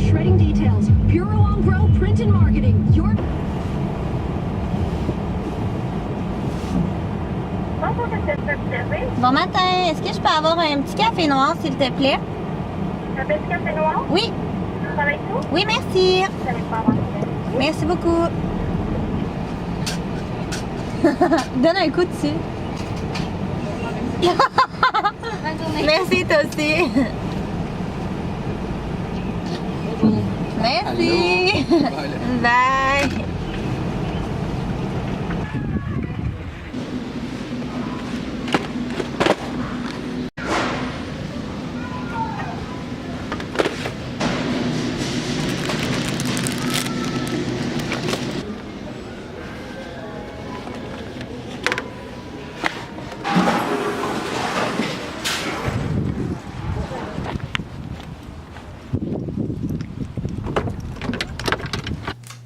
shredding details. Bureau on Grow Print and Marketing. Your... Bon matin, est-ce que je peux avoir un petit café noir, s'il te plaît? Un petit café noir? Oui. Avec vous? Oui, merci. Vous allez pas avoir de... Merci beaucoup. Donne un coup dessus. Merci, toi aussi. Merci. Bye.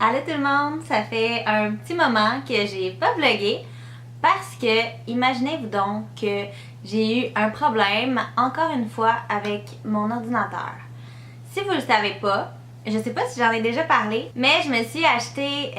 Allô tout le monde, ça fait un petit moment que j'ai pas vlogué parce que imaginez-vous donc que j'ai eu un problème encore une fois avec mon ordinateur. Si vous le savez pas, je sais pas si j'en ai déjà parlé, mais je me suis acheté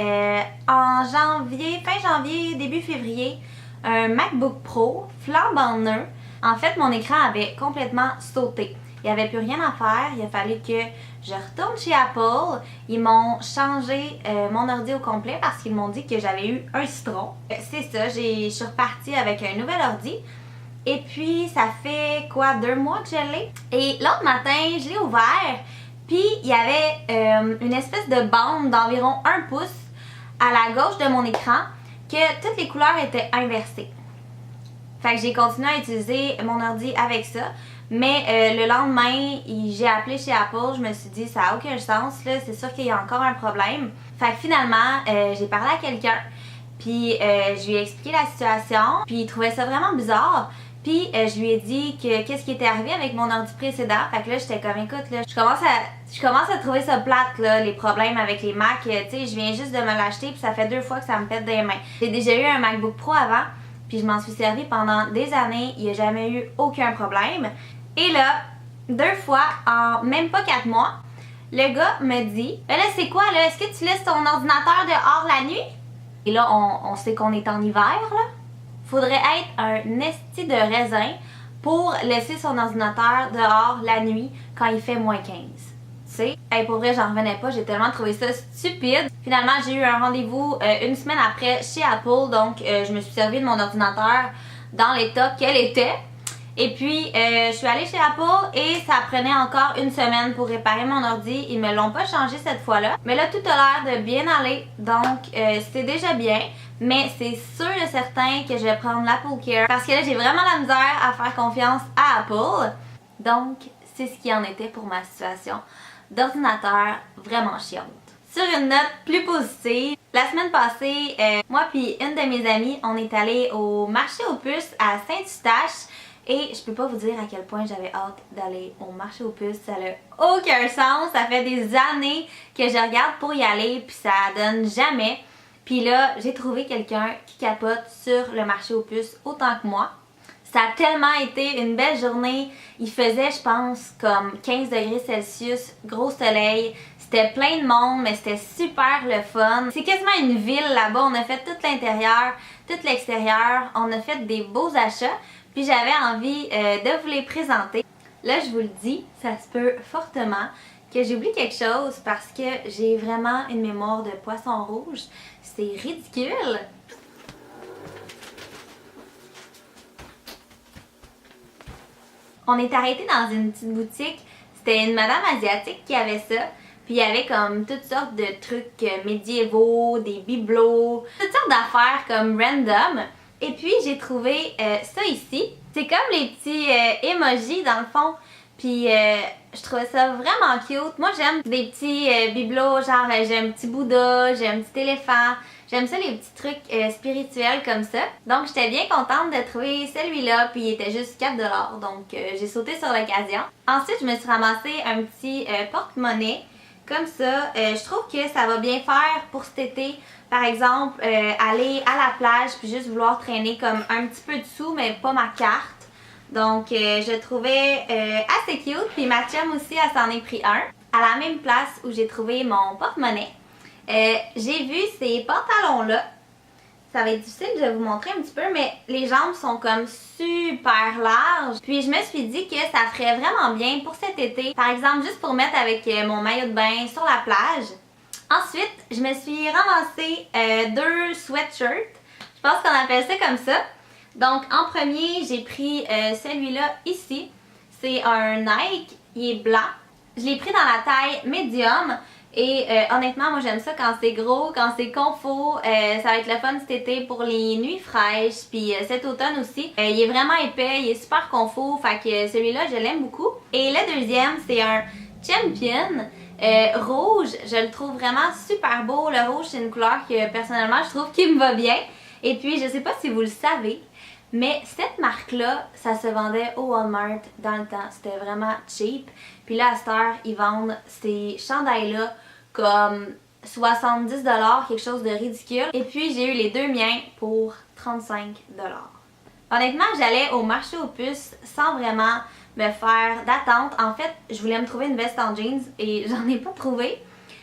en janvier, fin janvier, début février, un MacBook Pro flambant neuf. En fait, mon écran avait complètement sauté. Il n'y avait plus rien à faire, il a fallu que je retourne chez Apple. Ils m'ont changé mon ordi au complet parce qu'ils m'ont dit que j'avais eu un citron. C'est ça, je suis repartie avec un nouvel ordi. Et puis, ça fait quoi, 2 mois que je l'ai. Et l'autre matin, je l'ai ouvert. Puis, il y avait une espèce de bande d'environ 1 pouce à la gauche de mon écran que toutes les couleurs étaient inversées. Fait que j'ai continué à utiliser mon ordi avec ça. Mais le lendemain, j'ai appelé chez Apple, je me suis dit ça n'a aucun sens, là, c'est sûr qu'il y a encore un problème. Fait que finalement, j'ai parlé à quelqu'un, puis je lui ai expliqué la situation, puis il trouvait ça vraiment bizarre. Puis je lui ai dit que qu'est-ce qui était arrivé avec mon ordi précédent. Fait que là, j'étais comme écoute, là, je commence à trouver ça plate, là, les problèmes avec les Mac. Tu sais, je viens juste de me l'acheter, puis ça fait 2 fois que ça me pète des mains. J'ai déjà eu un MacBook Pro avant. Puis je m'en suis servi pendant des années, il n'y a jamais eu aucun problème. Et là, 2 fois en même pas 4 mois, le gars me dit là c'est quoi là, est-ce que tu laisses ton ordinateur dehors la nuit? Et là, on sait qu'on est en hiver là. Faudrait être un esti de raisin pour laisser son ordinateur dehors la nuit quand il fait -15. Tu sais, hey, pour vrai, j'en revenais pas, j'ai tellement trouvé ça stupide. Finalement, j'ai eu un rendez-vous 1 semaine après chez Apple, donc je me suis servi de mon ordinateur dans l'état qu'elle était. Et puis, je suis allée chez Apple et ça prenait encore 1 semaine pour réparer mon ordi. Ils me l'ont pas changé cette fois-là. Mais là, tout a l'air de bien aller, donc c'est déjà bien. Mais c'est sûr et certain que je vais prendre l'Apple Care parce que là, j'ai vraiment la misère à faire confiance à Apple. Donc, c'est ce qui en était pour ma situation d'ordinateur vraiment chiante. Sur une note plus positive, la semaine passée, moi puis une de mes amies, on est allé au marché aux puces à Saint-Eustache et je peux pas vous dire à quel point j'avais hâte d'aller au marché aux puces, ça n'a aucun sens, ça fait des années que je regarde pour y aller puis ça donne jamais. Puis là, j'ai trouvé quelqu'un qui capote sur le marché aux puces autant que moi. Ça a tellement été une belle journée. Il faisait, je pense, comme 15 degrés Celsius, gros soleil. C'était plein de monde, mais c'était super le fun. C'est quasiment une ville là-bas. On a fait tout l'intérieur, tout l'extérieur. On a fait des beaux achats. Puis j'avais envie de vous les présenter. Là, je vous le dis, ça se peut fortement que j'oublie quelque chose parce que j'ai vraiment une mémoire de poisson rouge. C'est ridicule. On est arrêté dans une petite boutique. C'était une madame asiatique qui avait ça. Puis il y avait comme toutes sortes de trucs médiévaux, des bibelots, toutes sortes d'affaires comme random. Et puis j'ai trouvé ça ici. C'est comme les petits emojis dans le fond. Puis je trouvais ça vraiment cute. Moi j'aime des petits bibelots, genre j'ai un petit Bouddha, j'ai un petit éléphant. J'aime ça les petits trucs spirituels comme ça. Donc j'étais bien contente de trouver celui-là, puis il était juste 4$. Donc j'ai sauté sur l'occasion. Ensuite je me suis ramassé un petit porte-monnaie comme ça. Je trouve que ça va bien faire pour cet été. Par exemple, aller à la plage puis juste vouloir traîner comme un petit peu de sous, mais pas ma carte. Donc je trouvais assez cute. Puis ma chum aussi, elle s'en est pris un. à la même place où j'ai trouvé mon porte-monnaie. J'ai vu ces pantalons-là. Ça va être difficile de vous montrer un petit peu, mais les jambes sont comme super larges. Puis je me suis dit que ça ferait vraiment bien pour cet été. Par exemple, juste pour mettre avec mon maillot de bain sur la plage. Ensuite, je me suis ramassé 2 sweatshirts. Je pense qu'on appelle ça comme ça. Donc, en premier, j'ai pris celui-là ici. C'est un Nike, il est blanc. Je l'ai pris dans la taille médium. Et honnêtement, moi j'aime ça quand c'est gros, quand c'est confort. Ça va être le fun cet été pour les nuits fraîches. Puis cet automne aussi. Il est vraiment épais, il est super confort. Fait que celui-là, je l'aime beaucoup. Et le deuxième, c'est un Champion rouge. Je le trouve vraiment super beau. Le rouge, c'est une couleur que personnellement, je trouve qui me va bien. Et puis, je sais pas si vous le savez, mais cette marque-là, ça se vendait au Walmart dans le temps. C'était vraiment cheap. Puis là, à cette heure, ils vendent ces chandails-là comme 70$, quelque chose de ridicule. Et puis, j'ai eu les 2 miens pour 35$. Honnêtement, j'allais au marché aux puces sans vraiment me faire d'attente. En fait, je voulais me trouver une veste en jeans et j'en ai pas trouvé.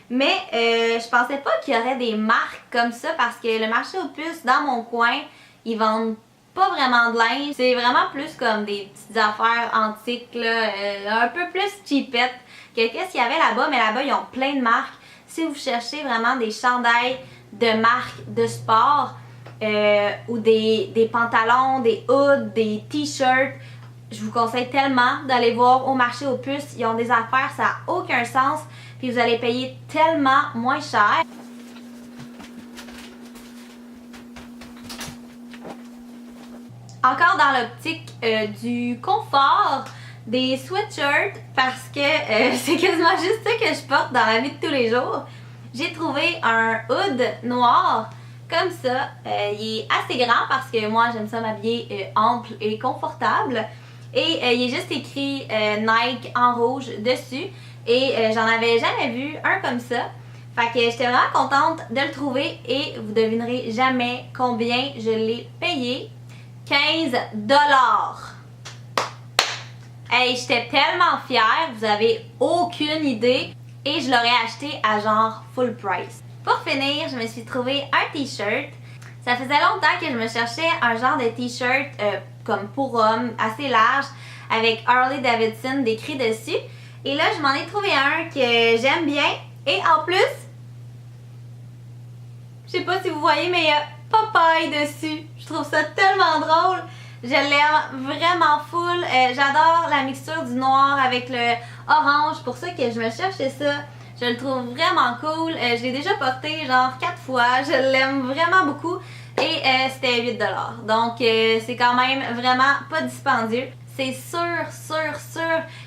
Mais je pensais pas qu'il y aurait des marques comme ça parce que le marché aux puces, dans mon coin, ils vendent pas vraiment de linge. C'est vraiment plus comme des petites affaires antiques, là, un peu plus cheapettes que qu'est-ce qu'il y avait là-bas. Mais là-bas, ils ont plein de marques. Si vous cherchez vraiment des chandails de marque de sport ou des pantalons, des hoods, des t-shirts, je vous conseille tellement d'aller voir au marché aux puces. Ils ont des affaires, ça n'a aucun sens. Puis vous allez payer tellement moins cher. Encore dans l'optique du confort, des sweatshirts parce que c'est quasiment juste ça que je porte dans la vie de tous les jours. J'ai trouvé un hood noir comme ça. Il est assez grand parce que moi j'aime ça m'habiller ample et confortable. Et il est juste écrit Nike en rouge dessus. Et j'en avais jamais vu un comme ça. Fait que j'étais vraiment contente de le trouver et vous devinerez jamais combien je l'ai payé. 15$. Hey, j'étais tellement fière, vous avez aucune idée. Et je l'aurais acheté à genre full price. Pour finir, je me suis trouvé un t-shirt. Ça faisait longtemps que je me cherchais un genre de t-shirt comme pour homme, assez large, avec Harley Davidson décrit dessus. Et là, je m'en ai trouvé un que j'aime bien. Et en plus, je sais pas si vous voyez, mais il y a Popeye dessus. Je trouve ça tellement drôle. Je l'aime vraiment full. J'adore la mixture du noir avec le orange. Pour ça que je me cherchais ça. Je le trouve vraiment cool. Je l'ai déjà porté genre 4 fois. Je l'aime vraiment beaucoup. Et c'était 8$. Donc c'est quand même vraiment pas dispendieux. C'est sûr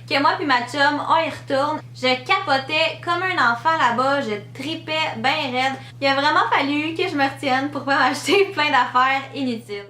que moi puis ma chum, on y retourne. Je capotais comme un enfant là-bas. Je tripais bien raide. Il a vraiment fallu que je me retienne pour pas acheter plein d'affaires inutiles.